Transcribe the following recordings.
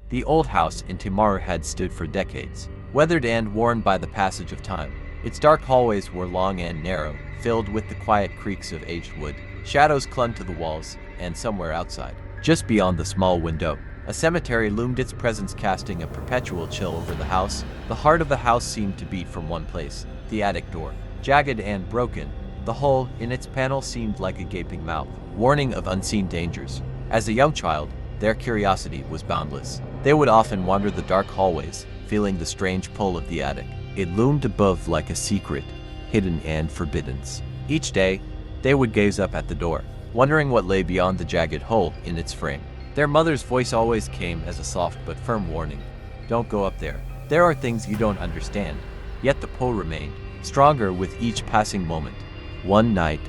The old house in Timaru had stood for decades, weathered and worn by the passage of time. Its dark hallways were long and narrow, filled with the quiet creaks of aged wood. Shadows clung to the walls, and somewhere outside, just beyond the small window, a cemetery loomed, its presence casting a perpetual chill over the house. The heart of the house seemed to beat from one place, the attic door. Jagged and broken, the hole in its panel seemed like a gaping mouth, warning of unseen dangers. As a young child, their curiosity was boundless. They would often wander the dark hallways, feeling the strange pull of the attic. It loomed above like a secret, hidden and forbidden. Each day, they would gaze up at the door, wondering what lay beyond the jagged hole in its frame. Their mother's voice always came as a soft but firm warning. Don't go up there. There are things you don't understand. Yet the pull remained, stronger with each passing moment. One night,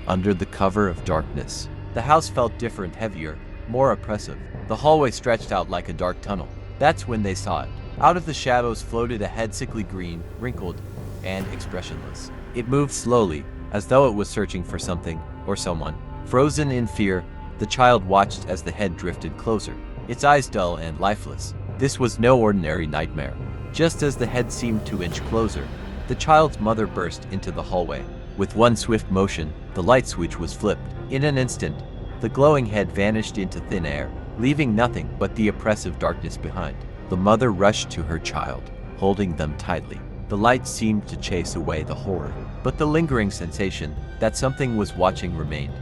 under the cover of darkness, the house felt different, heavier, more oppressive. The hallway stretched out like a dark tunnel. That's when they saw it. Out of the shadows floated a head, sickly green, wrinkled, and expressionless. It moved slowly, as though it was searching for something or someone. Frozen in fear, the child watched as the head drifted closer, its eyes dull and lifeless. This was no ordinary nightmare. Just as the head seemed to inch closer, the child's mother burst into the hallway. With one swift motion, the light switch was flipped. In an instant, the glowing head vanished into thin air, leaving nothing but the oppressive darkness behind. The mother rushed to her child, holding them tightly. The light seemed to chase away the horror, but the lingering sensation that something was watching remained.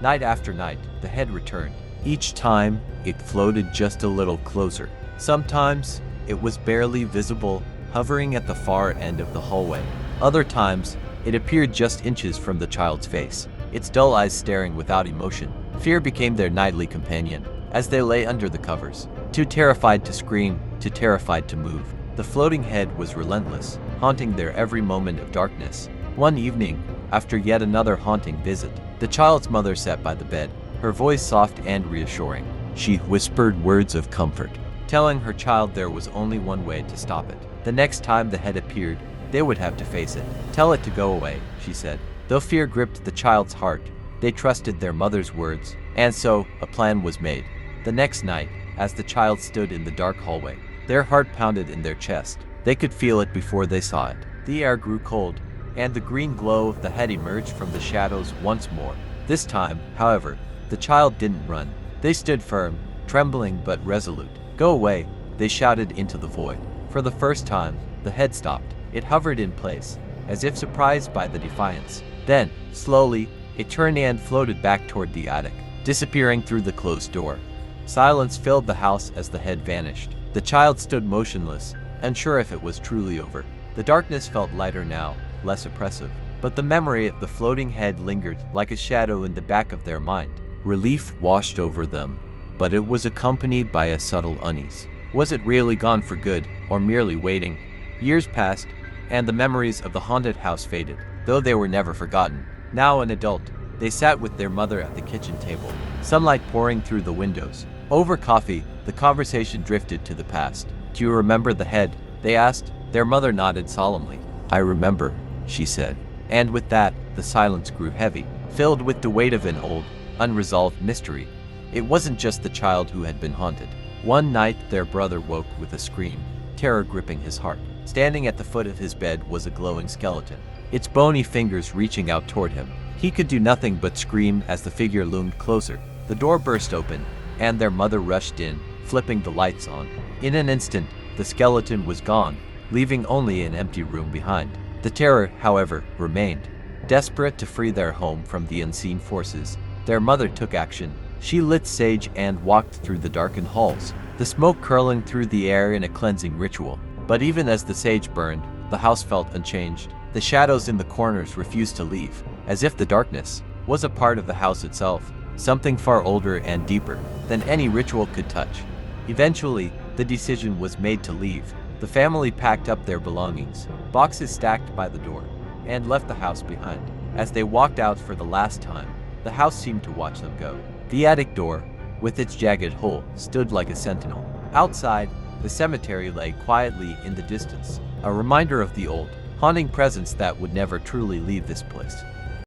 Night after night, the head returned. Each time, it floated just a little closer. Sometimes, it was barely visible, hovering at the far end of the hallway. Other times, it appeared just inches from the child's face, its dull eyes staring without emotion. Fear became their nightly companion, as they lay under the covers, too terrified to scream, too terrified to move. The floating head was relentless, haunting their every moment of darkness. One evening, after yet another haunting visit, the child's mother sat by the bed, her voice soft and reassuring. She whispered words of comfort, telling her child there was only one way to stop it. The next time the head appeared, they would have to face it. Tell it to go away, she said. Though fear gripped the child's heart, they trusted their mother's words, and so a plan was made. The next night, as the child stood in the dark hallway, their heart pounded in their chest. They could feel it before they saw it. The air grew cold, and the green glow of the head emerged from the shadows once more. This time, however, the child didn't run. They stood firm, trembling but resolute. Go away, they shouted into the void. For the first time, the head stopped. It hovered in place, as if surprised by the defiance. Then, slowly, it turned and floated back toward the attic, disappearing through the closed door. Silence filled the house as the head vanished. The child stood motionless, unsure if it was truly over. The darkness felt lighter now, less oppressive, but the memory of the floating head lingered like a shadow in the back of their mind. Relief washed over them, but it was accompanied by a subtle unease. Was it really gone for good, or merely waiting? Years passed, and the memories of the haunted house faded, though they were never forgotten. Now an adult, they sat with their mother at the kitchen table, sunlight pouring through the windows. Over coffee, the conversation drifted to the past. Do you remember the head? They asked. Their mother nodded solemnly. I remember, she said. And with that, the silence grew heavy, filled with the weight of an old, unresolved mystery. It wasn't just the child who had been haunted. One night, their brother woke with a scream, terror gripping his heart. Standing at the foot of his bed was a glowing skeleton, its bony fingers reaching out toward him. He could do nothing but scream as the figure loomed closer. The door burst open, and their mother rushed in, flipping the lights on. In an instant, the skeleton was gone, leaving only an empty room behind. The terror, however, remained. Desperate to free their home from the unseen forces, their mother took action. She lit sage and walked through the darkened halls, the smoke curling through the air in a cleansing ritual. But even as the sage burned, the house felt unchanged. The shadows in the corners refused to leave, as if the darkness was a part of the house itself, something far older and deeper than any ritual could touch. Eventually, the decision was made to leave. The family packed up their belongings, boxes stacked by the door, and left the house behind. As they walked out for the last time, the house seemed to watch them go. The attic door, with its jagged hole, stood like a sentinel. Outside, the cemetery lay quietly in the distance, a reminder of the old, haunting presence that would never truly leave this place.